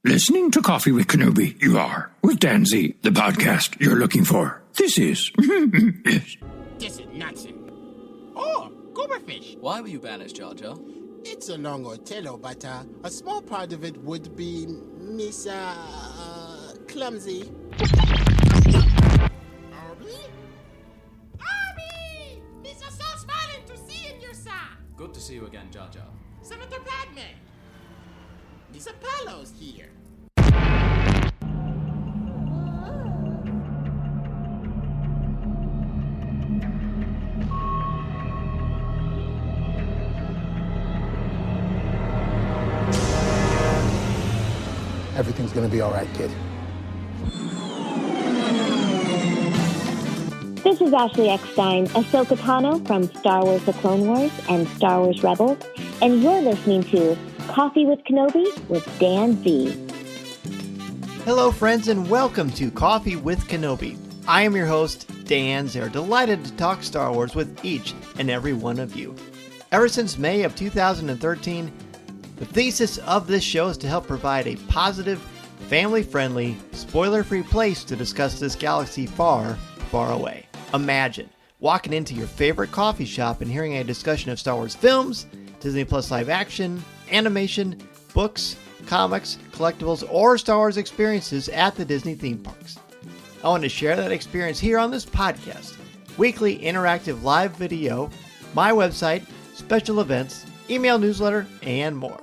Listening to Coffee with Kenobi, you are. With Dan Z, the podcast you're looking for. This is... yes. This is nonsense. Oh, goberfish. Why were you banished, Jar Jar? It's a long Othello, but a small part of it would be Miss, Clumsy. Arby? Arby! These are so smiling to see in your side. Good to see you again, Jar Jar. Senator Padme. These Apollos here. Everything's gonna be all right, kid. This is Ashley Eckstein, Ahsoka Tano from Star Wars The Clone Wars and Star Wars Rebels, and you're listening to Coffee with Kenobi with Dan Z. Hello, friends, and welcome to Coffee with Kenobi. I am your host, Dan Zehr, delighted to talk Star Wars with each and every one of you. Ever since May of 2013, the thesis of this show is to help provide a positive, family-friendly, spoiler-free place to discuss this galaxy far, far away. Imagine walking into your favorite coffee shop and hearing a discussion of Star Wars films, Disney Plus live action, animation, books, comics, collectibles, or Star Wars experiences at the Disney theme parks. I want to share that experience here on this podcast. Weekly interactive live video, my website, special events, email newsletter, and more.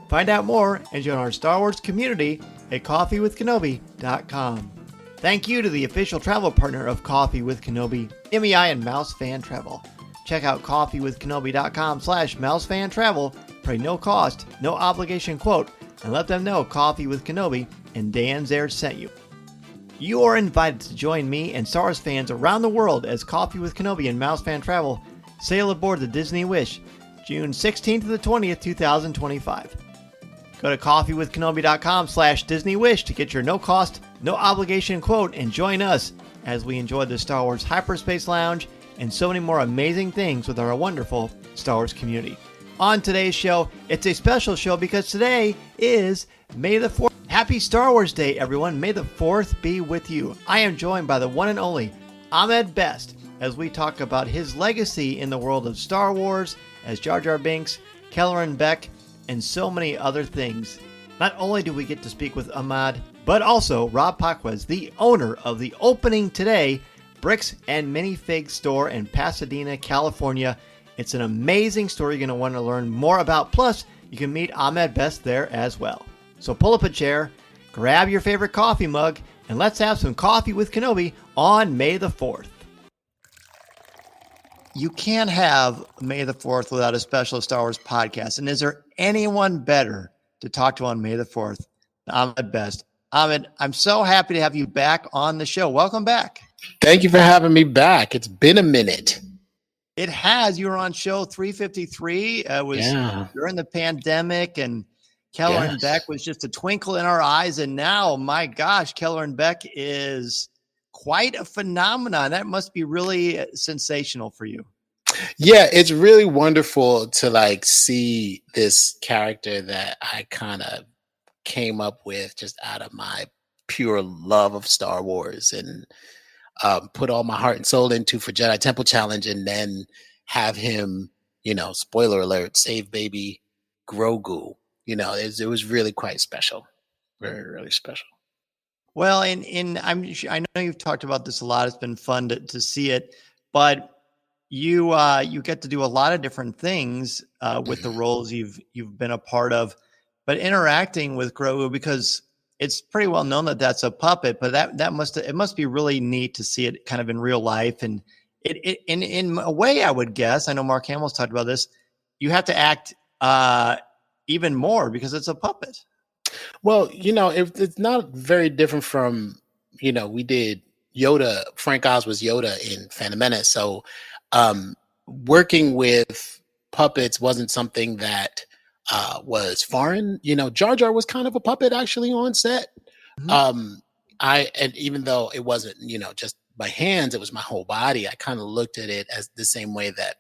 Find out more and join our Star Wars community at coffeewithkenobi.com. Thank you to the official travel partner of Coffee with Kenobi, MEI and Mouse Fan Travel. Check out coffeewithkenobi.com/mousefantravel for a no-cost, no obligation quote, and let them know Coffee with Kenobi and Dan Zehr sent you. You are invited to join me and Star Wars fans around the world as Coffee with Kenobi and Mouse Fan Travel sail aboard the Disney Wish, June 16th to the 20th, 2025. Go to coffeewithkenobi.com/DisneyWish to get your no-cost, no obligation quote and join us as we enjoy the Star Wars Hyperspace Lounge and so many more amazing things with our wonderful Star Wars community. On today's show, it's a special show because today is May the 4th. Happy Star Wars Day, everyone. May the 4th be with you. I am joined by the one and only Ahmed Best as we talk about his legacy in the world of Star Wars as Jar Jar Binks, Kelleran Beq, and so many other things. Not only do we get to speak with Ahmed, but also Rob Poquez, the owner of the opening today Bricks and Minifigs store in Pasadena, California. It's an amazing store you're going to want to learn more about. Plus, you can meet Ahmed Best there as well. So pull up a chair, grab your favorite coffee mug, and let's have some coffee with Kenobi on May the 4th. You can't have May the 4th without a special Star Wars podcast. And is there anyone better to talk to on May the 4th than Ahmed Best? Ahmed, I'm so happy to have you back on the show. Welcome back. Thank you for having me back. It's been a minute. It has. You were on show 353. It was during the pandemic, and Kelleran Beq was just a twinkle in our eyes. And now, my gosh, Kelleran Beq is quite a phenomenon. That must be really sensational for you. Yeah, it's really wonderful to see this character that I kind of came up with just out of my pure love of Star Wars and put all my heart and soul into for Jedi Temple Challenge, and then have him, spoiler alert, save baby Grogu. It was really quite special. Very, really special. Well, I know you've talked about this a lot. It's been fun to see it, but you get to do a lot of different things with the roles you've been a part of, but interacting with Grogu, because it's pretty well known that that's a puppet, but it must be really neat to see it kind of in real life. And it in a way, I would guess, I know Mark Hamill's talked about this, you have to act even more because it's a puppet. Well, it's not very different from, we did Yoda, Frank Oz was Yoda in Phantom Menace. So working with puppets wasn't something that was foreign. Jar Jar was kind of a puppet actually on set. Mm-hmm. And even though it wasn't, just my hands, it was my whole body. I kind of looked at it as the same way that,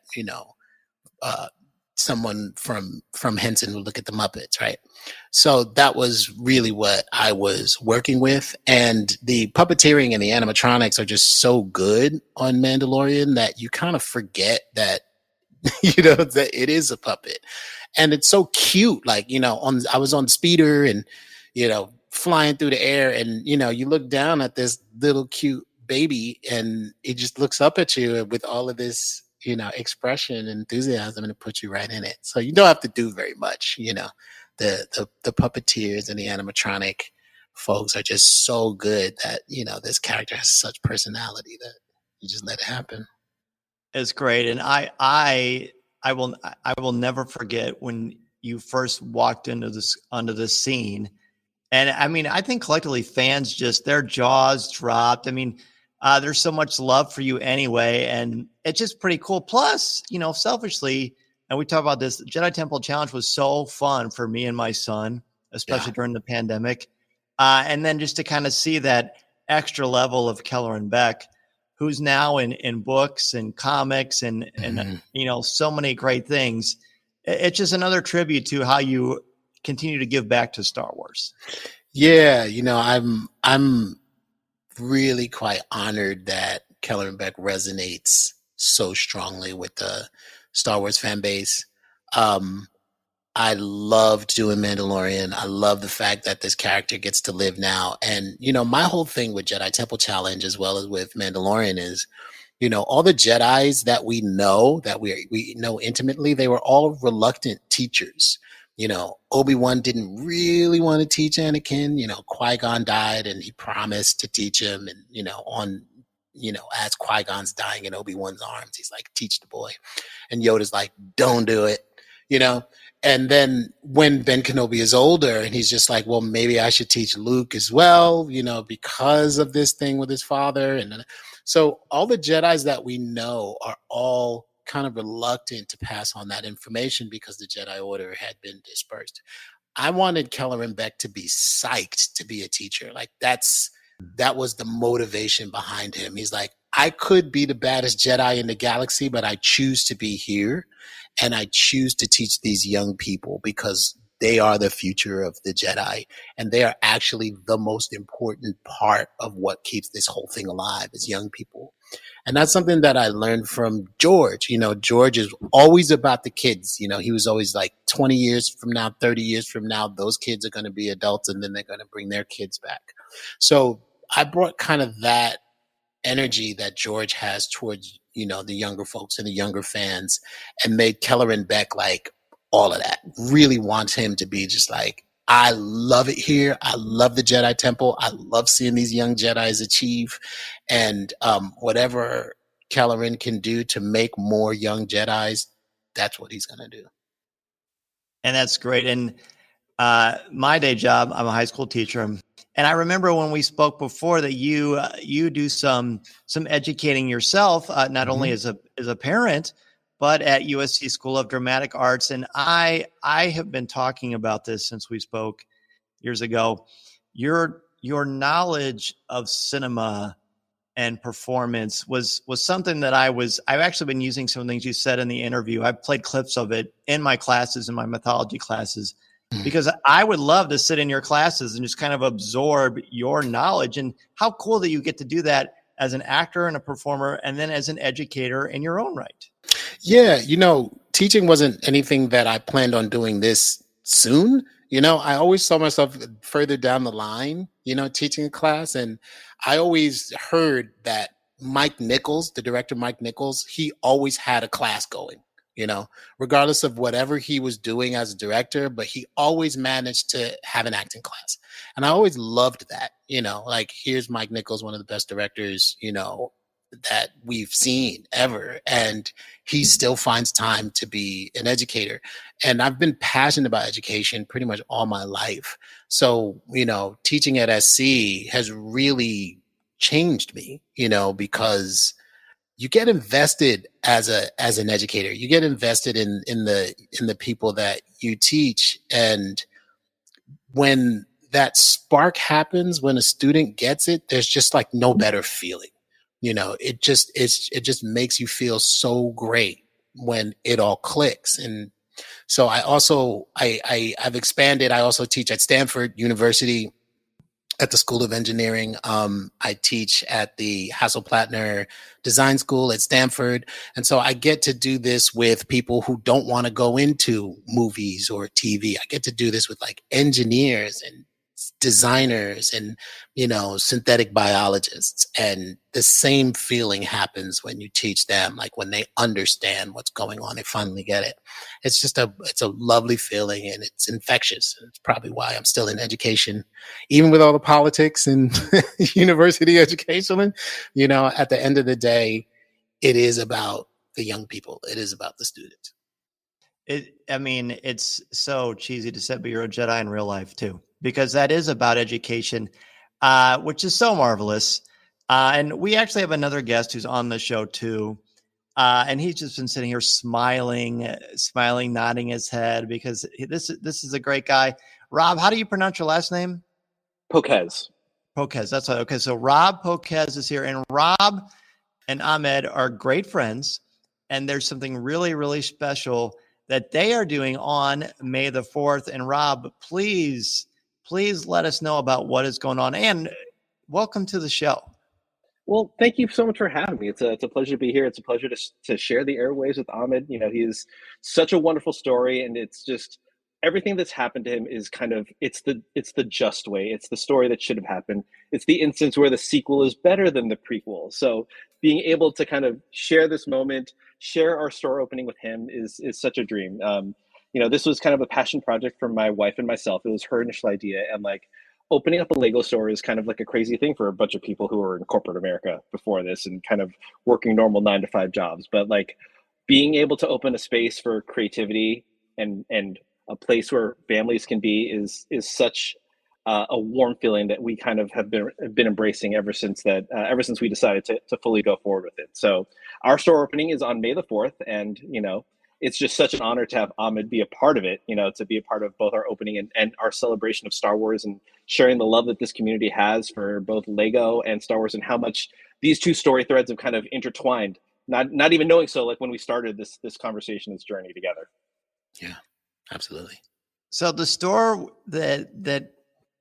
someone from Henson would look at the Muppets, right? So that was really what I was working with. And the puppeteering and the animatronics are just so good on Mandalorian that you kind of forget that, that it is a puppet. And it's so cute. Like, I was on speeder and, flying through the air and, you look down at this little cute baby and it just looks up at you with all of this, expression and enthusiasm, and it puts you right in it. So you don't have to do very much, the puppeteers and the animatronic folks are just so good that, this character has such personality that you just let it happen. It's great. And I will never forget when you first walked onto the scene. And I mean, I think collectively fans just, their jaws dropped. I mean, there's so much love for you anyway, and it's just pretty cool. Plus, selfishly, and we talk about this, the Jedi Temple Challenge was so fun for me and my son, especially during the pandemic. And then just to kind of see that extra level of Kelleran Beq, who's now in books and comics and so many great things. It's just another tribute to how you continue to give back to Star Wars. Yeah, I'm really quite honored that Kelleran Beq resonates so strongly with the Star Wars fan base. I loved doing Mandalorian. I love the fact that this character gets to live now. And, my whole thing with Jedi Temple Challenge as well as with Mandalorian is, all the Jedis that we know, that we know intimately, they were all reluctant teachers. Obi-Wan didn't really want to teach Anakin. Qui-Gon died and he promised to teach him. And, as Qui-Gon's dying in Obi-Wan's arms, he's like, teach the boy. And Yoda's like, don't do it, And then when Ben Kenobi is older and he's just like, well, maybe I should teach Luke as well, because of this thing with his father. And so all the Jedis that we know are all kind of reluctant to pass on that information because the Jedi Order had been dispersed. I wanted Kelleran Beq to be psyched to be a teacher. Like that was the motivation behind him. He's like, I could be the baddest Jedi in the galaxy, but I choose to be here and I choose to teach these young people because they are the future of the Jedi and they are actually the most important part of what keeps this whole thing alive is young people. And that's something that I learned from George. George is always about the kids. He was always like 20 years from now, 30 years from now, those kids are going to be adults and then they're going to bring their kids back. So I brought kind of that energy that George has towards, the younger folks and the younger fans and made Kelleran Beq like all of that. Really wants him to be just like, I love it here. I love the Jedi Temple. I love seeing these young Jedis achieve. And whatever Kelleran can do to make more young Jedis, that's what he's going to do. And that's great. And my day job, I'm a high school teacher. And I remember when we spoke before that you do some educating yourself, not only as a parent, but at USC School of Dramatic Arts. And I have been talking about this since we spoke years ago. Your knowledge of cinema and performance was something that I've actually been using some things you said in the interview. I've played clips of it in my classes, in my mythology classes, because I would love to sit in your classes and just kind of absorb your knowledge. And how cool that you get to do that as an actor and a performer, and then as an educator in your own right. Yeah, teaching wasn't anything that I planned on doing this soon. I always saw myself further down the line, teaching a class. And I always heard that Mike Nichols, the director Mike Nichols, he always had a class going, regardless of whatever he was doing as a director, but he always managed to have an acting class. And I always loved that, like here's Mike Nichols, one of the best directors, that we've seen ever. And he still finds time to be an educator. And I've been passionate about education pretty much all my life. So, teaching at SC has really changed me, because you get invested as an educator. You get invested in the people that you teach. And when that spark happens, when a student gets it, there's just like no better feeling. It just makes you feel so great when it all clicks. And So I've expanded. I also teach at Stanford University at the School of Engineering. I teach at the Hassel-Plattner Design School at Stanford. And so I get to do this with people who don't want to go into movies or TV. I get to do this with like engineers and designers and, synthetic biologists. And the same feeling happens when you teach them, like when they understand what's going on, they finally get it. It's a lovely feeling, and it's infectious. It's probably why I'm still in education, even with all the politics and university education. At the end of the day, it is about the young people. It is about the students. It's so cheesy to say, but you're a Jedi in real life too, because that is about education, which is so marvelous. And we actually have another guest who's on the show too. And he's just been sitting here smiling, nodding his head, because this is a great guy. Rob, how do you pronounce your last name? Poquez. That's right. Okay. So Rob Poquez is here, and Rob and Ahmed are great friends. And there's something really, really special that they are doing on May the 4th. And Rob, please let us know about what is going on, and welcome to the show. Well, thank you so much for having me. It's a pleasure to be here. It's a pleasure to share the airwaves with Ahmed. He is such a wonderful story, and it's just everything that's happened to him is kind of, it's the just way. It's the story that should have happened. It's the instance where the sequel is better than the prequel. So being able to kind of share this moment, share our store opening with him is such a dream. This was kind of a passion project for my wife and myself. It was her initial idea, and like opening up a Lego store is kind of like a crazy thing for a bunch of people who were in corporate America before this and kind of working normal 9-to-5 jobs. But like being able to open a space for creativity and a place where families can be is such a warm feeling that we kind of have been embracing ever since we decided to fully go forward with it. So our store opening is on May the 4th, and it's just such an honor to have Ahmed be a part of it, to be a part of both our opening and our celebration of Star Wars, and sharing the love that this community has for both Lego and Star Wars, and how much these two story threads have kind of intertwined, not even knowing so, like when we started this conversation, this journey together. Yeah, absolutely. So the store that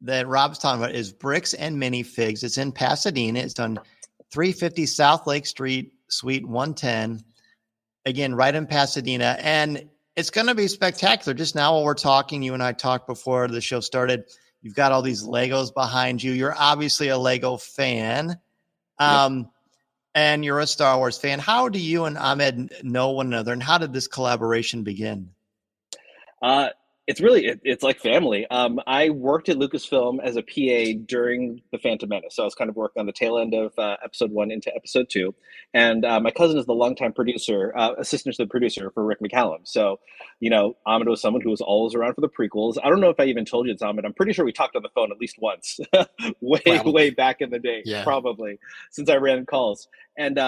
Rob's talking about is Bricks and Minifigs. It's in Pasadena. It's on 350 South Lake Street, Suite 110. Again, right in Pasadena. And it's going to be spectacular. Just now while we're talking, you and I talked before the show started, you've got all these Legos behind you. You're obviously a Lego fan. And you're a Star Wars fan. How do you and Ahmed know one another, and how did this collaboration begin? It's like family. I worked at Lucasfilm as a PA during the Phantom Menace. So I was kind of working on the tail end of episode 1 into episode 2. And my cousin is the longtime producer, assistant to the producer for Rick McCallum. So, Ahmed was someone who was always around for the prequels. I don't know if I even told you it's Ahmed. I'm pretty sure we talked on the phone at least once, way back in the day, probably, since I ran calls. And,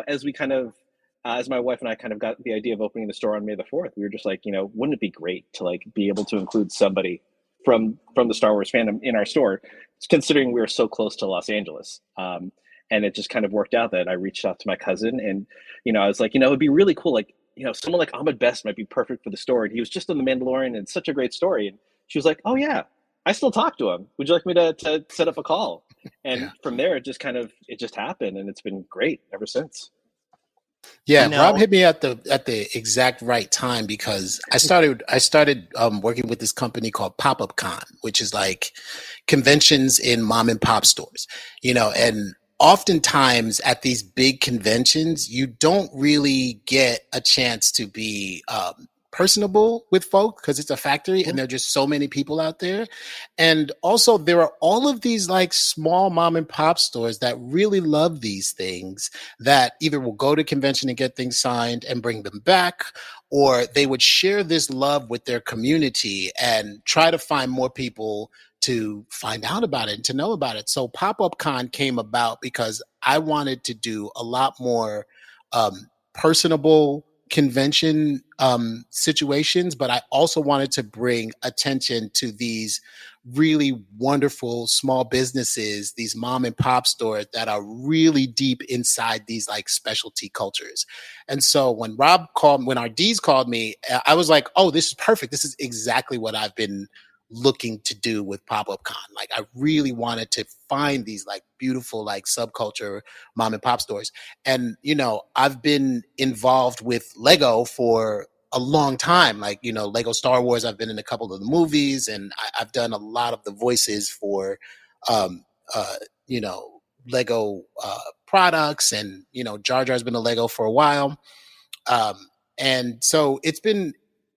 as we kind of, as my wife and I kind of got the idea of opening the store on May the 4th, we were just like, wouldn't it be great to like be able to include somebody from the Star Wars fandom in our store, considering we were so close to Los Angeles. And it just kind of worked out that I reached out to my cousin, and, I was like, it'd be really cool. Like, someone like Ahmed Best might be perfect for the story. And he was just on The Mandalorian, and it's such a great story. And she was like, oh yeah, I still talk to him. Would you like me to set up a call? And from there, it just happened, and it's been great ever since. Yeah, Rob hit me at the exact right time, because I started working with this company called Pop-Up Con, which is like conventions in mom and pop stores, and oftentimes at these big conventions, you don't really get a chance to be personable with folk, because it's a factory and there are just so many people out there. And also there are all of these like small mom and pop stores that really love these things, that either will go to convention and get things signed and bring them back, or they would share this love with their community and try to find more people to find out about it and to know about it. So Pop-Up Con came about because I wanted to do a lot more personable convention situations, but I also wanted to bring attention to these really wonderful small businesses, these mom and pop stores that are really deep inside these like specialty cultures. And so when our D's called me, I was like, oh, this is perfect. This is exactly what I've been looking to do with Pop-Up Con. Like I really wanted to find these like beautiful like subculture mom and pop stores. And I've been involved with Lego for a long time. Like Lego Star Wars, I've been in a couple of the movies, and I've done a lot of the voices for Lego products, and Jar Jar's been a Lego for a while. And so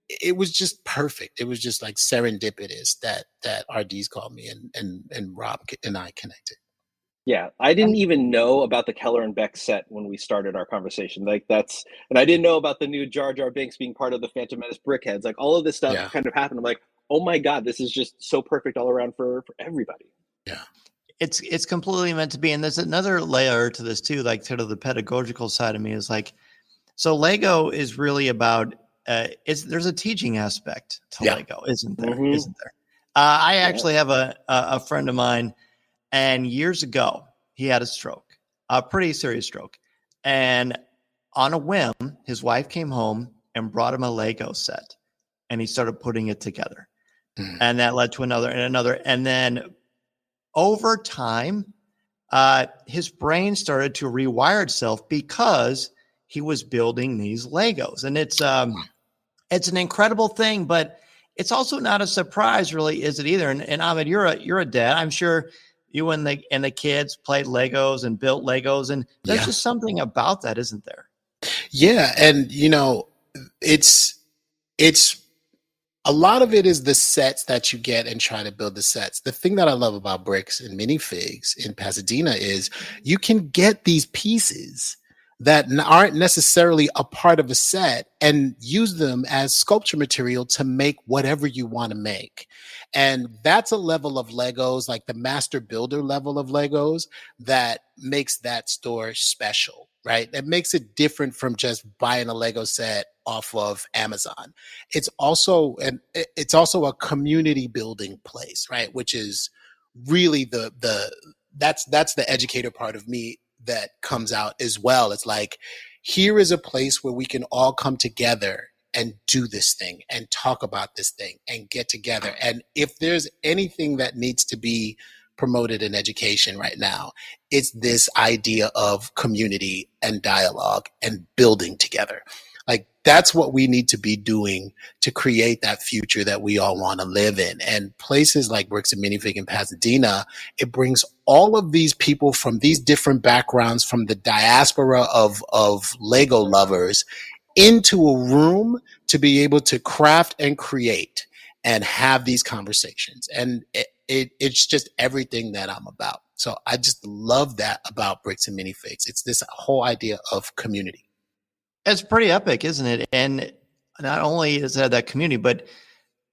it was just perfect. It was just like serendipitous that RDs called me and Rob and I connected. Yeah, I didn't even know about the Kelleran Beq set when we started our conversation. And I didn't know about the new Jar Jar Binks being part of the Phantom Menace Brickheads. Like all of this stuff kind of happened. I'm like, oh my God, this is just so perfect all around for everybody. Yeah. It's completely meant to be. And there's another layer to this too, like sort of the pedagogical side of me is like, so Lego is really about, there's a teaching aspect to Lego, isn't there? Mm-hmm. Isn't there? I actually have a friend of mine, and years ago he had a stroke, a pretty serious stroke. And on a whim, his wife came home and brought him a Lego set, and he started putting it together. Mm. And that led to another and another. And then over time, his brain started to rewire itself because he was building these Legos. And it's an incredible thing, but it's also not a surprise, really, is it either? And Ahmed, you're a dad. I'm sure you and the kids played Legos and built Legos, and there's just something about that, isn't there? Yeah, and it's a lot of it is the sets that you get and try to build the sets. The thing that I love about bricks and minifigs in Pasadena is you can get these pieces that aren't necessarily a part of a set and use them as sculpture material to make whatever you want to make. And that's a level of Legos, like the master builder level of Legos, that makes that store special, right? That makes it different from just buying a Lego set off of Amazon. It's also a community building place, right? Which is really that's the educator part of me that comes out as well. It's like, here is a place where we can all come together and do this thing and talk about this thing and get together. And if there's anything that needs to be promoted in education right now, it's this idea of community and dialogue and building together. Like that's what we need to be doing to create that future that we all want to live in. And places like Bricks and Minifig in Pasadena, it brings all of these people from these different backgrounds, from the diaspora of Lego lovers, into a room to be able to craft and create and have these conversations. And it's just everything that I'm about. So I just love that about Bricks and Minifigs. It's this whole idea of community. It's pretty epic, isn't it? And not only is it that community, but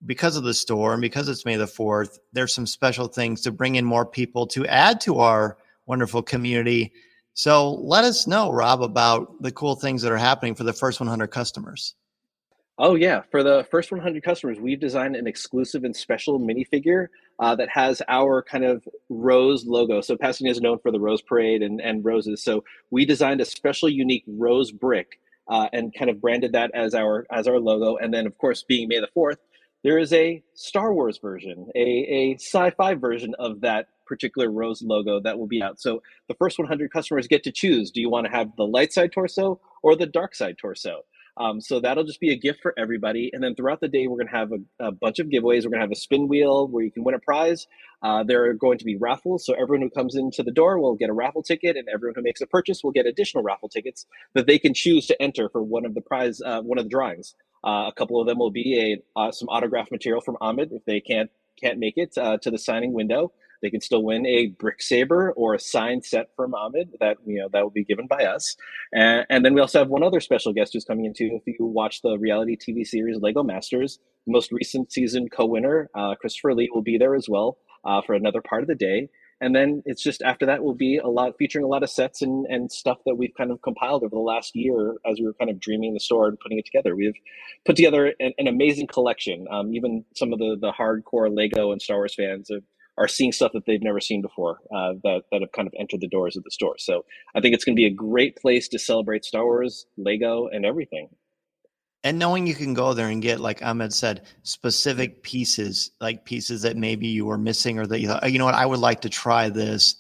because of the store and because it's May the 4th, there's some special things to bring in more people to add to our wonderful community. So let us know, Rob, about the cool things that are happening for the first 100 customers. Oh, yeah. For the first 100 customers, we've designed an exclusive and special minifigure that has our kind of rose logo. So Pasadena is known for the Rose Parade and roses. So we designed a special, unique rose brick and kind of branded that as our logo. And then, of course, being May the 4th, there is a Star Wars version, a sci-fi version of that particular rose logo that will be out. So the first 100 customers get to choose. Do you want to have the light side torso or the dark side torso? So that'll just be a gift for everybody. And then throughout the day, we're going to have a bunch of giveaways. We're going to have a spin wheel where you can win a prize. There are going to be raffles. So everyone who comes into the door will get a raffle ticket, and everyone who makes a purchase will get additional raffle tickets that they can choose to enter for one of the drawings. A couple of them will be some autograph material from Ahmed if they can't make it to the signing window. They can still win a brick saber or a signed set from Ahmed that will be given by us. And then we also have one other special guest who's coming in too. If you watch the reality TV series Lego Masters, the most recent season co-winner, Christopher Lee, will be there as well for another part of the day. And then it's just after that will be featuring a lot of sets and stuff that we've kind of compiled over the last year as we were kind of dreaming the store and putting it together. We've put together an amazing collection. Even some of the hardcore Lego and Star Wars fans are seeing stuff that they've never seen before, that have kind of entered the doors of the store. So I think it's going to be a great place to celebrate Star Wars, Lego, and everything. And knowing you can go there and get, like Ahmed said, specific pieces, like pieces that maybe you were missing, or that you thought, oh, you know what, I would like to try this.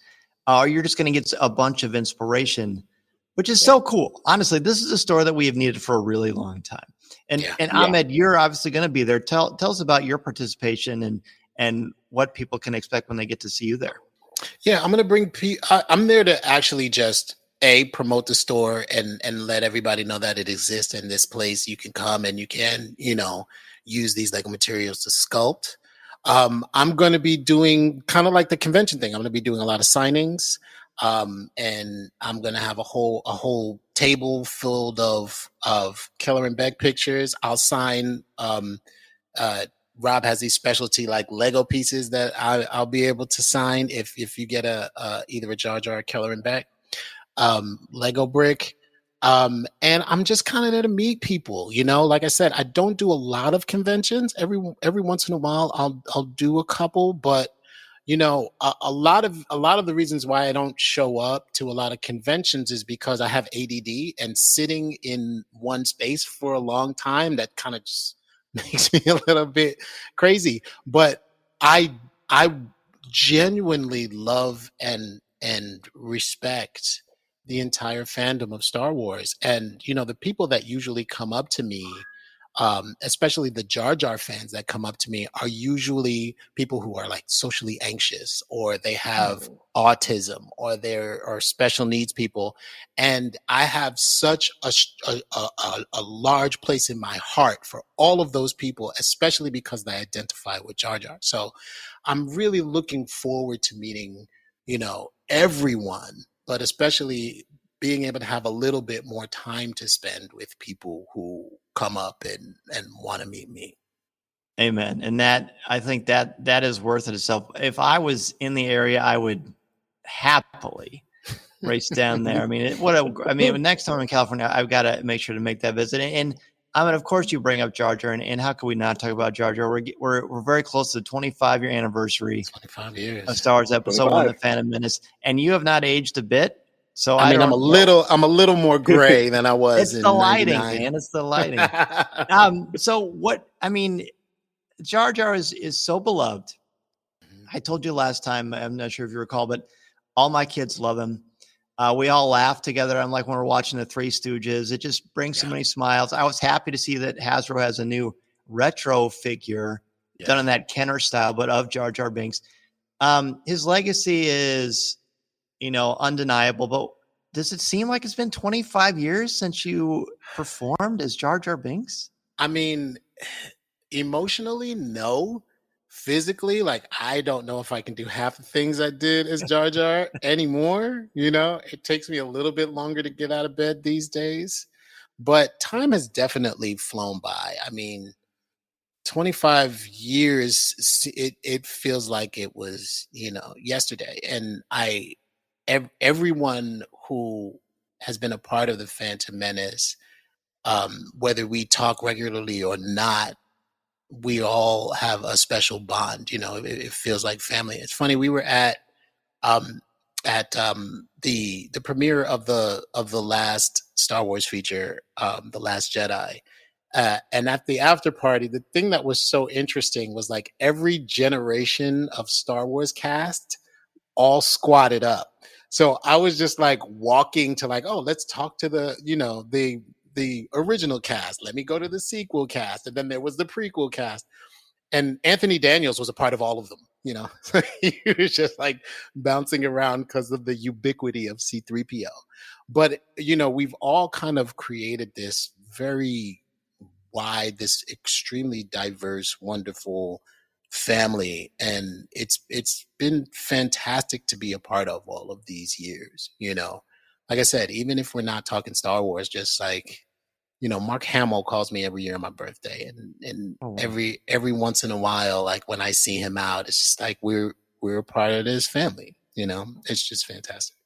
Or you're just going to get a bunch of inspiration, which is so cool. Honestly, this is a store that we have needed for a really long time. And Ahmed, you're obviously going to be there. Tell us about your participation and what people can expect when they get to see you there. Yeah, I'm going to bring I'm there to actually just promote the store and let everybody know that it exists in this place. You can come and you can, use these Lego materials to sculpt. I'm going to be doing kind of like the convention thing. I'm going to be doing a lot of signings. And I'm going to have a whole table filled of Kelleran Beq pictures. I'll sign, Rob has these specialty like Lego pieces that I'll be able to sign if you get either a Jar Jar or Kelleran Beq Lego brick. And I'm just kind of there to meet people, like I said, I don't do a lot of conventions. Every once in a while I'll do a couple, but a lot of the reasons why I don't show up to a lot of conventions is because I have ADD, and sitting in one space for a long time, that kind of just makes me a little bit crazy. But I genuinely love and respect the entire fandom of Star Wars. And, the people that usually come up to me, especially the Jar Jar fans that come up to me, are usually people who are like socially anxious, or they have autism, or are special needs people. And I have such a large place in my heart for all of those people, especially because they identify with Jar Jar. So I'm really looking forward to meeting, everyone, but especially being able to have a little bit more time to spend with people who come up and want to meet me. Amen. And that, I think that is worth it itself. If I was in the area, I would happily race down there. I mean, next time I'm in California, I've got to make sure to make that visit. And I mean, of course you bring up Jar Jar, and how could we not talk about Jar Jar? We're very close to the 25-year anniversary 25 years of Star Wars Episode 1, The Phantom Menace, and you have not aged a bit. So I'm a little more gray than I was. It's the lighting, man. It's the lighting. Jar Jar is so beloved. I told you last time, I'm not sure if you recall, but all my kids love him. We all laugh together. I'm like when we're watching the Three Stooges. It just brings so many smiles. I was happy to see that Hasbro has a new retro figure done in that Kenner style, but of Jar Jar Binks. His legacy is, undeniable. But does it seem like it's been 25 years since you performed as Jar Jar Binks? I mean, emotionally, no. Physically, like, I don't know if I can do half the things I did as Jar Jar anymore. It takes me a little bit longer to get out of bed these days, but time has definitely flown by. I mean, 25 years, it feels like it was, yesterday. And everyone who has been a part of the Phantom Menace, whether we talk regularly or not, we all have a special bond. It feels like family. It's funny. We were at the premiere of the last Star Wars feature, The Last Jedi, and at the after party, the thing that was so interesting was like every generation of Star Wars cast all squatted up. So I was just like walking to like, oh, let's talk to the original cast. Let me go to the sequel cast. And then there was the prequel cast. And Anthony Daniels was a part of all of them, He was just like bouncing around because of the ubiquity of C-3PO. But, we've all kind of created this very wide, this extremely diverse, wonderful family. And it's been fantastic to be a part of all of these years, Like I said, even if we're not talking Star Wars, just like, Mark Hamill calls me every year on my birthday, and every once in a while, like when I see him out, it's just like we're a part of this family, You know, it's just fantastic.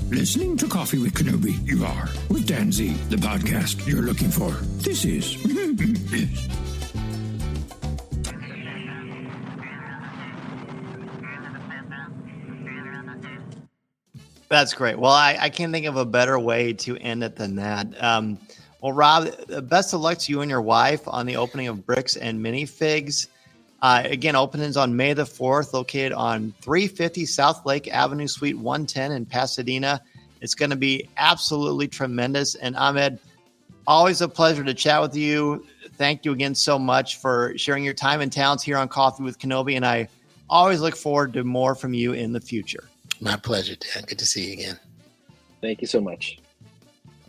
Listening to Coffee with Kenobi, you are. With Dan Z, the podcast you're looking for. This is... yes. That's great. Well, I can't think of a better way to end it than that. Well, Rob, best of luck to you and your wife on the opening of Bricks and Minifigs. Again, openings on May the 4th, located on 350 South Lake Avenue, Suite 110 in Pasadena. It's going to be absolutely tremendous. And Ahmed, always a pleasure to chat with you. Thank you again so much for sharing your time and talents here on Coffee with Kenobi. And I always look forward to more from you in the future. My pleasure, Dan. Good to see you again. Thank you so much.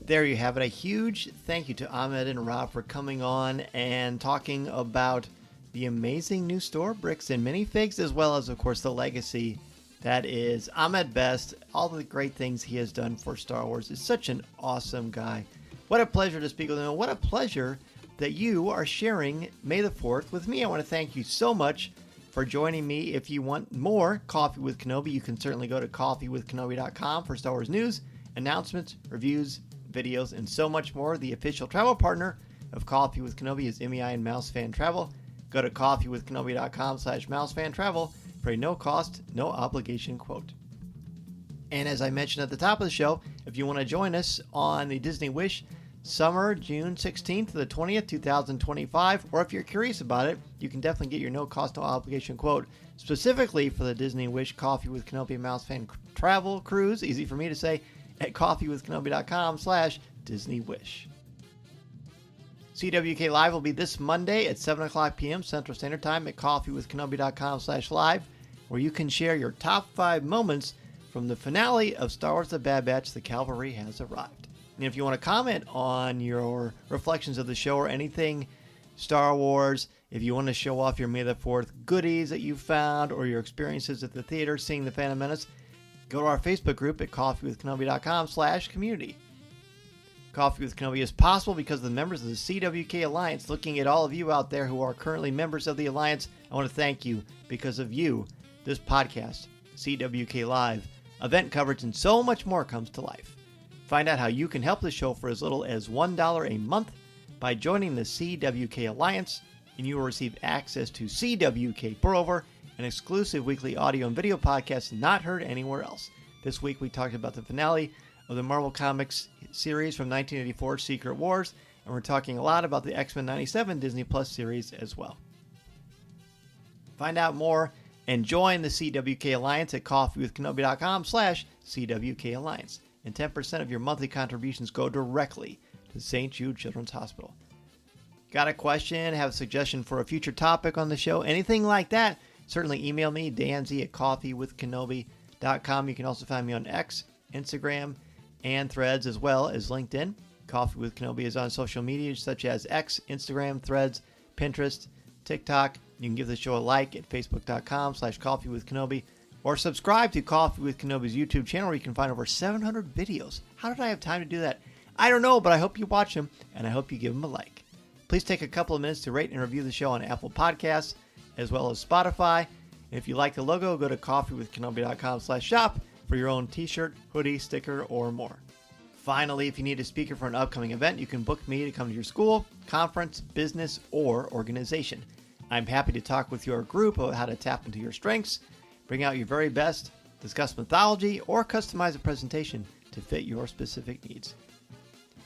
There you have it. A huge thank you to Ahmed and Rob for coming on and talking about the amazing new store, Bricks and Minifigs, as well as, of course, the legacy that is Ahmed Best. All the great things he has done for Star Wars. Is such an awesome guy. What a pleasure to speak with him. What a pleasure that you are sharing May the 4th with me. I want to thank you so much for joining me. If you want more Coffee with Kenobi, you can certainly go to coffeewithkenobi.com for Star Wars news, announcements, reviews, videos, and so much more. The official travel partner of Coffee with Kenobi is MEI and Mouse Fan Travel. Go to coffeewithkenobi.com/mousefan-travel for a no-cost, no-obligation quote. And as I mentioned at the top of the show, if you want to join us on the Disney Wish Summer, June 16th to the 20th, 2025, or if you're curious about it, you can definitely get your no-cost, no-obligation quote specifically for the Disney Wish Coffee with Kenobi Mouse Fan Travel Cruise, easy for me to say, at coffeewithkenobi.com/DisneyWish. CWK Live will be this Monday at 7 o'clock p.m. Central Standard Time at coffeewithkenobi.com/live, where you can share your top 5 moments from the finale of Star Wars The Bad Batch, The Cavalry Has Arrived. And if you want to comment on your reflections of the show or anything Star Wars, if you want to show off your May the 4th goodies that you found or your experiences at the theater seeing The Phantom Menace, go to our Facebook group at coffeewithkenobi.com/community. Coffee with Kenobi is possible because of the members of the CWK Alliance. Looking at all of you out there who are currently members of the Alliance, I want to thank you. Because of you, this podcast, CWK Live, event coverage, and so much more comes to life. Find out how you can help the show for as little as $1 a month by joining the CWK Alliance, and you will receive access to CWK Pour-Over, an exclusive weekly audio and video podcast not heard anywhere else. This week we talked about the finale of the Marvel Comics series from 1984, Secret Wars, and we're talking a lot about the X-Men 97 Disney Plus series as well. Find out more and join the CWK Alliance at coffeewithkenobi.com/CWK Alliance. And 10% of your monthly contributions go directly to St. Jude Children's Hospital. Got a question, have a suggestion for a future topic on the show, anything like that, certainly email me, danz at coffeewithkenobi.com. You can also find me on X, Instagram, and Threads, as well as LinkedIn. Coffee with Kenobi is on social media such as X, Instagram, Threads, Pinterest, TikTok. You can give the show a like at facebook.com/coffeewithkenobi. Or subscribe to Coffee with Kenobi's YouTube channel where you can find over 700 videos. How did I have time to do that? I don't know, but I hope you watch them, and I hope you give them a like. Please take a couple of minutes to rate and review the show on Apple Podcasts, as well as Spotify. And if you like the logo, go to coffeewithkenobi.com/shop for your own t-shirt, hoodie, sticker, or more. Finally, if you need a speaker for an upcoming event, you can book me to come to your school, conference, business, or organization. I'm happy to talk with your group about how to tap into your strengths, bring out your very best, discuss mythology, or customize a presentation to fit your specific needs.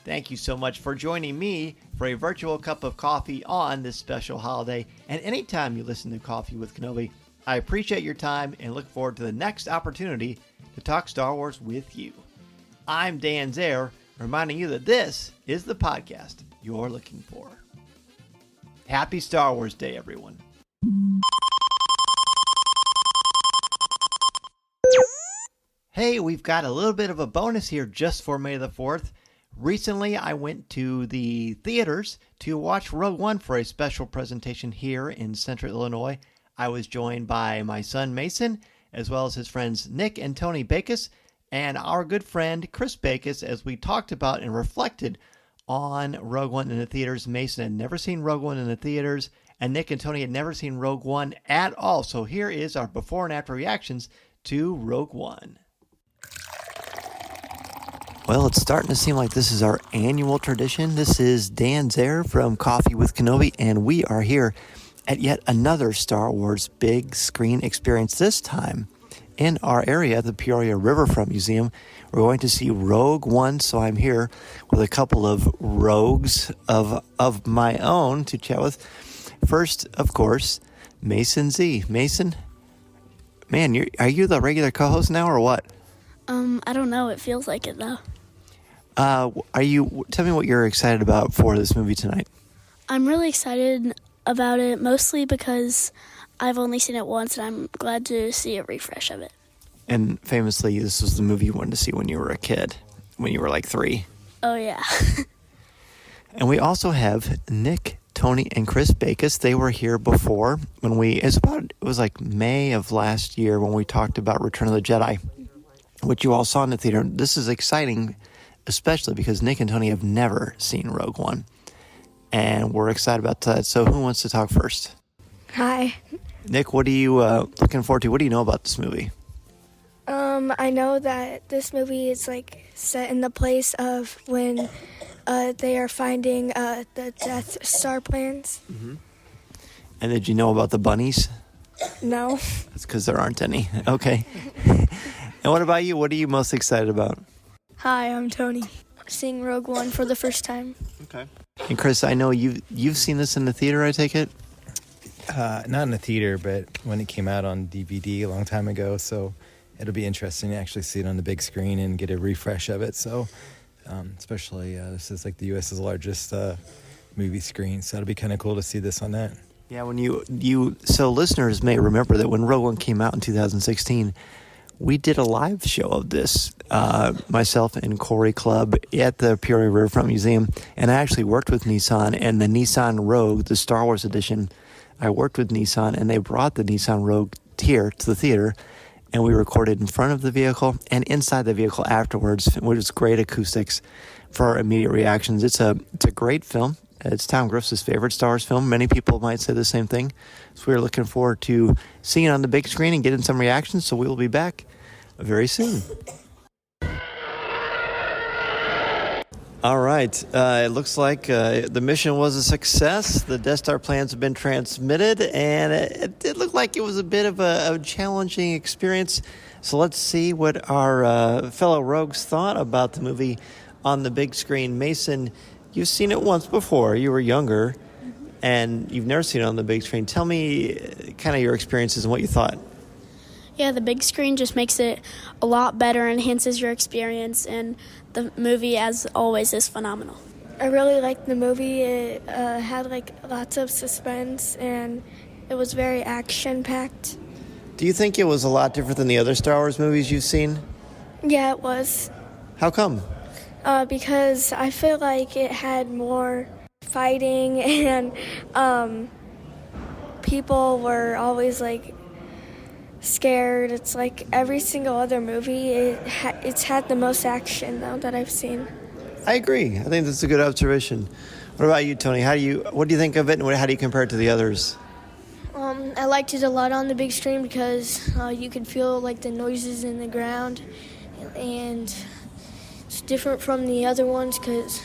Thank you so much for joining me for a virtual cup of coffee on this special holiday. And anytime you listen to Coffee with Kenobi, I appreciate your time and look forward to the next opportunity to talk Star Wars with you. I'm Dan Zehr, reminding you that this is the podcast you're looking for. Happy Star Wars Day, everyone. Hey, we've got a little bit of a bonus here just for May the 4th. Recently, I went to the theaters to watch Rogue One for a special presentation here in Central Illinois. I was joined by my son Mason, as well as his friends Nick and Tony Beq, and our good friend Chris Beq, as we talked about and reflected on Rogue One in the theaters. Mason had never seen Rogue One in the theaters, and Nick and Tony had never seen Rogue One at all. So here is our before and after reactions to Rogue One. Well, it's starting to seem like this is our annual tradition. This is Dan Zehr from Coffee with Kenobi, and we are here at yet another Star Wars big screen experience. This time in our area, the Peoria Riverfront Museum. We're going to see Rogue One, so I'm here with a couple of rogues of my own to chat with. First, of course, Mason Z. Mason, man, are you the regular co-host now or what? I don't know. It feels like it, though. Tell me what you're excited about for this movie tonight. I'm really excited about it, mostly because I've only seen it once, and I'm glad to see a refresh of it. And famously, this was the movie you wanted to see when you were a kid, when you were like 3. Oh, yeah. And we also have Nick, Tony, and Chris Bacus. They were here before it was like May of last year when we talked about Return of the Jedi, which you all saw in the theater. This is exciting, especially because Nick and Tony have never seen Rogue One, and we're excited about that. So who wants to talk first? Hi. Nick, what are you looking forward to? What do you know about this movie? I know that this movie is like set in the place of when they are finding the Death Star plans. Mm-hmm. And did you know about the bunnies? No. That's because there aren't any. Okay. And what about you? What are you most excited about? Hi, I'm Tony. Seeing Rogue One for the first time. Okay. And Chris, I know you've seen this in the theater, I take it? Not in the theater, but when it came out on DVD a long time ago, so it'll be interesting to actually see it on the big screen and get a refresh of it. So, especially this is like the U.S.'s largest movie screen, so it'll be kind of cool to see this on that. Yeah, when so listeners may remember that when Rogue One came out in 2016, we did a live show of this, myself and Corey Club at the Peoria Riverfront Museum, and I actually worked with Nissan and the Nissan Rogue, the Star Wars edition. I worked with Nissan, and they brought the Nissan Rogue here to the theater, and we recorded in front of the vehicle and inside the vehicle afterwards, which was great acoustics for our immediate reactions. It's a great film. It's Tom Griffith's favorite Star Wars film. Many people might say the same thing. So we're looking forward to seeing it on the big screen and getting some reactions, so we will be back very soon. All right. It looks like the mission was a success. The Death Star plans have been transmitted, and it did look like it was a bit of a challenging experience. So let's see what our fellow rogues thought about the movie on the big screen. Mason, you've seen it once before. You were younger, and you've never seen it on the big screen. Tell me kind of your experiences and what you thought. Yeah, the big screen just makes it a lot better, enhances your experience, and the movie, as always, is phenomenal. I really liked the movie. It had like lots of suspense, and it was very action-packed. Do you think it was a lot different than the other Star Wars movies you've seen? Yeah, it was. How come? Because I feel like it had more fighting, and people were always like scared. It's like every single other movie, it's had the most action though that I've seen. I agree. I think that's a good observation. What about you, Tony? What do you think of it, and how do you compare it to the others? I liked it a lot on the big screen because you could feel like the noises in the ground, and it's different from the other ones because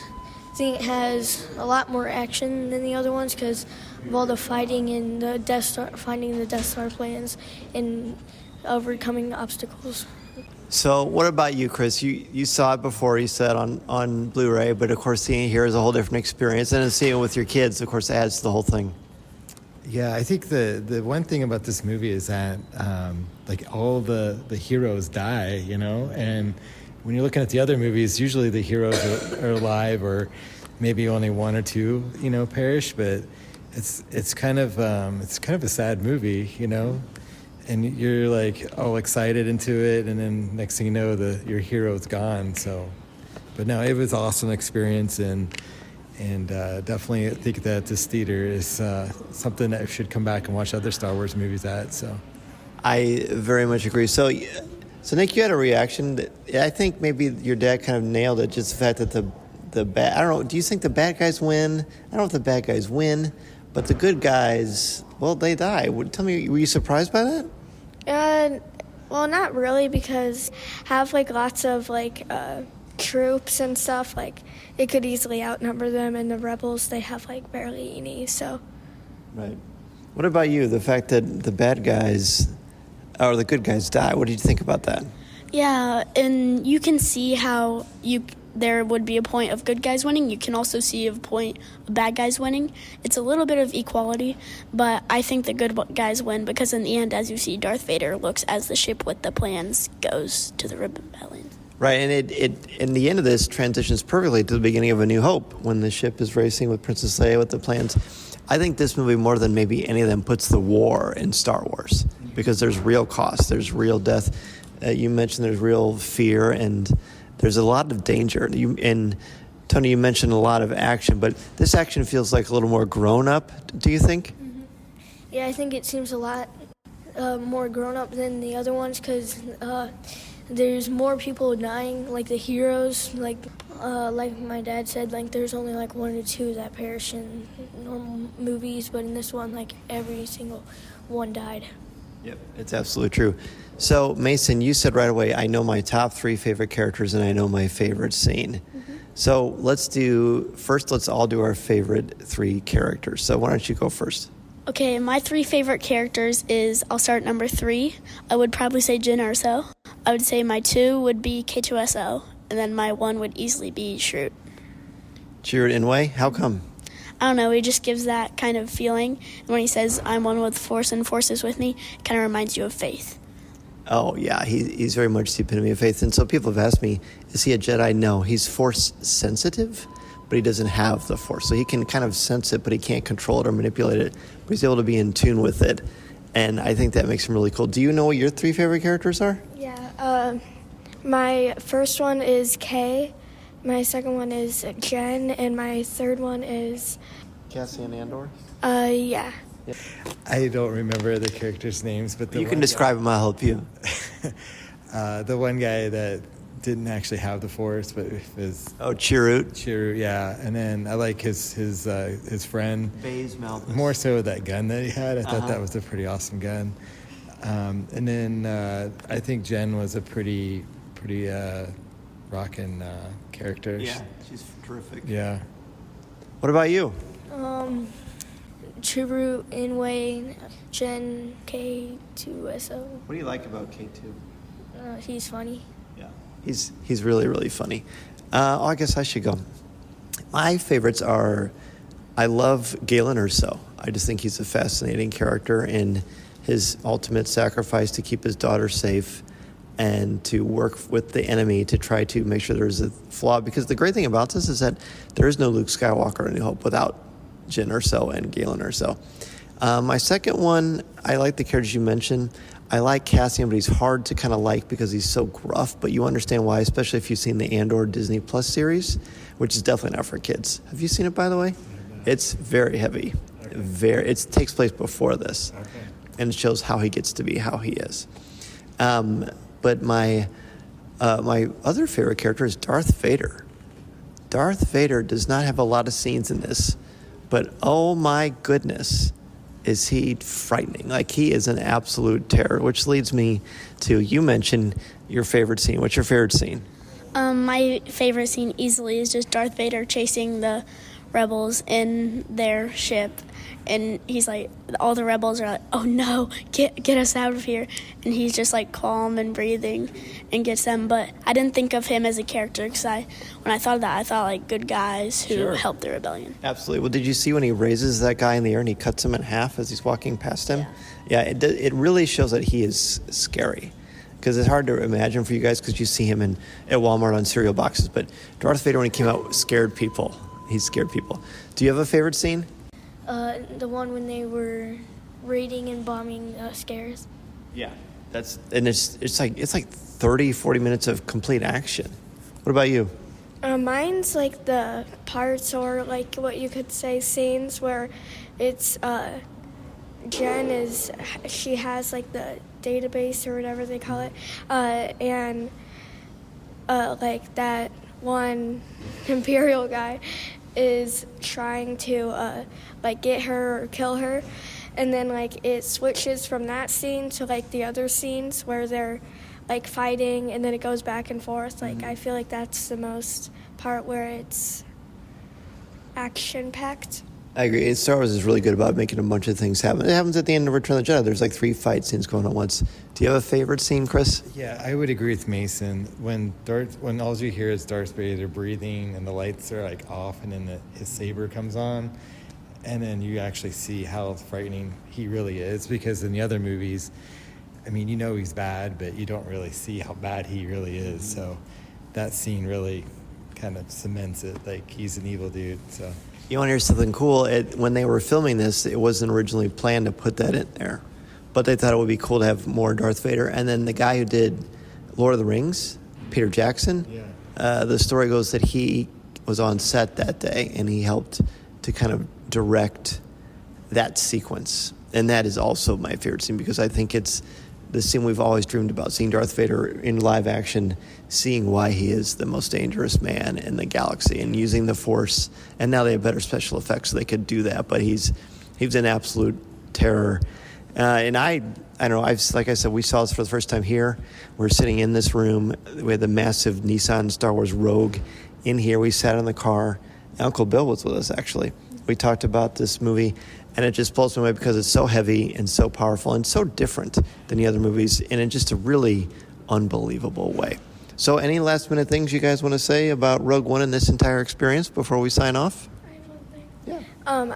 I think it has a lot more action than the other ones because of all the fighting and the Death Star, finding the Death Star plans and overcoming the obstacles. So what about you, Chris? You saw it before, you said, on Blu-ray, but of course seeing it here is a whole different experience, and seeing it with your kids, of course, adds to the whole thing. Yeah, I think the one thing about this movie is that like all the heroes die, and when you're looking at the other movies, usually the heroes are alive, or maybe only one or two, perish. But it's kind of a sad movie, and you're like all excited into it, and then next thing you know, your hero's gone. So, but no, it was an awesome experience, and definitely think that this theater is something that I should come back and watch other Star Wars movies at. So, I very much agree. So Nick, you had a reaction that I think maybe your dad kind of nailed it. Just the fact that the bad, I don't know. Do you think the bad guys win? I don't know if the bad guys win, But the good guys, well, they die. Tell me, were you surprised by that? Well, not really, because have like lots of like troops and stuff. Like it could easily outnumber them, and the rebels they have like barely any. So. Right. What about you? The fact that the bad guys or the good guys die. What did you think about that? Yeah, and you can see how there would be a point of good guys winning. You can also see a point of bad guys winning. It's a little bit of equality, but I think the good guys win because in the end, as you see, Darth Vader looks as the ship with the plans goes to the rebellion. Right, and it in the end of this transitions perfectly to the beginning of A New Hope when the ship is racing with Princess Leia with the plans. I think this movie, more than maybe any of them, puts the war in Star Wars because there's real cost, there's real death. You mentioned there's real fear, and there's a lot of danger. And Tony, you mentioned a lot of action, but this action feels like a little more grown up. Do you think? Mm-hmm. Yeah, I think it seems a lot more grown up than the other ones because there's more people dying, like the heroes. Like my dad said, like there's only like 1 or 2 that perish in normal movies, but in this one, like every single one died. Yep, it's absolutely true. So, Mason, you said right away, I know my top 3 favorite characters and I know my favorite scene. Mm-hmm. So let's all do our favorite 3 characters. So why don't you go first? Okay, my 3 favorite characters is, I'll start at number 3. I would probably say Jyn Erso. I would say my 2 would be K2SO. And then my 1 would easily be Chirrut. Chirrut Inway? How come? I don't know, he just gives that kind of feeling. And when he says, I'm one with the Force and Force is with me, it kind of reminds you of faith. Oh, yeah, he's very much the epitome of faith. And so people have asked me, is he a Jedi? No, he's Force sensitive, but he doesn't have the Force. So he can kind of sense it, but he can't control it or manipulate it. But he's able to be in tune with it. And I think that makes him really cool. Do you know what your 3 favorite characters are? Yeah, my first one is Kay. My second one is Jen, and my third one is... Cassian Andor? Yeah. I don't remember the characters' names, but you can describe them, I'll help you. The one guy that didn't actually have the Force, but was... Oh, Chirrut? Chirrut, yeah. And then I like his friend. Baze Malthus. More so that gun that he had. I thought that was a pretty awesome gun. And then I think Jen was a pretty rockin' character. Yeah, she's terrific. Yeah. What about you? Chirrut, Inway, Jen, K2SO. What do you like about K2? He's funny. Yeah. He's really, really funny. I guess I should go. My favorites are, I love Galen Erso. I just think he's a fascinating character in his ultimate sacrifice to keep his daughter safe and to work with the enemy to try to make sure there's a flaw. Because the great thing about this is that there is no Luke Skywalker in New Hope without Jyn Erso and Galen Erso. My second one, I like the characters you mentioned. I like Cassian, but he's hard to kind of like because he's so gruff, but you understand why, especially if you've seen the Andor Disney Plus series, which is definitely not for kids. Have you seen it, by the way? It's very heavy. Okay. It takes place before this. Okay. And it shows how he gets to be how he is. But my other favorite character is Darth Vader. Darth Vader does not have a lot of scenes in this, but oh my goodness, is he frightening. Like, he is an absolute terror, which leads me to, you mentioned your favorite scene. What's your favorite scene? My favorite scene easily is just Darth Vader chasing the rebels in their ship. And he's like, all the rebels are like, oh no, get us out of here. And he's just like calm and breathing and gets them. But I didn't think of him as a character because when I thought of that, I thought like good guys who helped the rebellion. Absolutely. Well, did you see when he raises that guy in the air and he cuts him in half as he's walking past him? Yeah, it really shows that he is scary. Because it's hard to imagine for you guys because you see him at Walmart on cereal boxes. But Darth Vader, when he came out, scared people. He scared people. Do you have a favorite scene? The one when they were raiding and bombing Scares. Yeah. It's like 30, 40 minutes of complete action. What about you? Mine's like the parts or like what you could say scenes where it's Jen she has like the database or whatever they call it, and like that one Imperial guy is trying to like get her or kill her, and then like it switches from that scene to like the other scenes where they're like fighting, and then it goes back and forth. Like I feel like that's the most part where it's action packed. I agree. Star Wars is really good about making a bunch of things happen. It happens at the end of Return of the Jedi. There's like 3 fight scenes going on once. Do you have a favorite scene, Chris? Yeah, I would agree with Mason. When all you hear is Darth Vader breathing and the lights are like off, and then his saber comes on, and then you actually see how frightening he really is. Because in the other movies, I mean, you know he's bad, but you don't really see how bad he really is. So that scene really kind of cements it, like he's an evil dude. So. You want to hear something cool? When they were filming this, it wasn't originally planned to put that in there. But they thought it would be cool to have more Darth Vader. And then the guy who did Lord of the Rings, Peter Jackson, the story goes that he was on set that day, and he helped to kind of direct that sequence. And that is also my favorite scene, because I think it's the scene we've always dreamed about, seeing Darth Vader in live action, seeing why he is the most dangerous man in the galaxy, and using the Force. And now they have better special effects, so they could do that. But he was an absolute terror. And I don't know, like I said, we saw this for the first time here. We're sitting in this room. We had the massive Nissan Star Wars Rogue in here. We sat in the car. Uncle Bill was with us, actually. We talked about this movie. And it just blows me away because it's so heavy and so powerful and so different than the other movies, and in just a really unbelievable way. So any last minute things you guys want to say about Rogue One and this entire experience before we sign off? I have one thing. Yeah.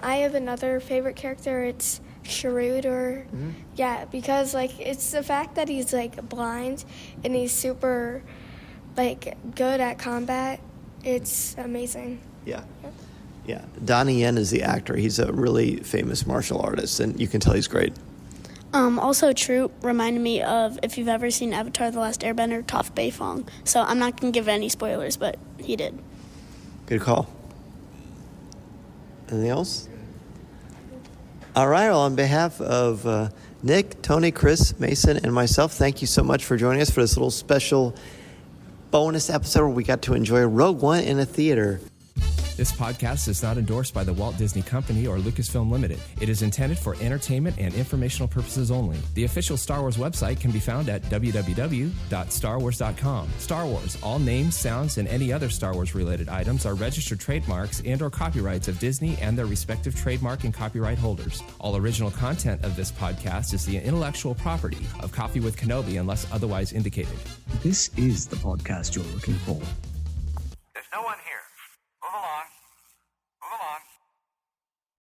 I have another favorite character. It's Sharud, because like it's the fact that he's like blind and he's super like good at combat. It's amazing. Yeah. Yeah, Donnie Yen is the actor. He's a really famous martial artist, and you can tell he's great. Also, Troop reminded me of, if you've ever seen Avatar The Last Airbender, Toph Beifong. So I'm not going to give any spoilers, but he did. Good call. Anything else? All right, well, on behalf of Nick, Tony, Chris, Mason, and myself, thank you so much for joining us for this little special bonus episode where we got to enjoy Rogue One in a theater. This podcast is not endorsed by the Walt Disney Company or Lucasfilm Limited. It is intended for entertainment and informational purposes only. The official Star Wars website can be found at www.starwars.com. Star Wars, all names, sounds, and any other Star Wars-related items are registered trademarks and/or copyrights of Disney and their respective trademark and copyright holders. All original content of this podcast is the intellectual property of Coffee with Kenobi unless otherwise indicated. This is the podcast you're looking for. There's no one here.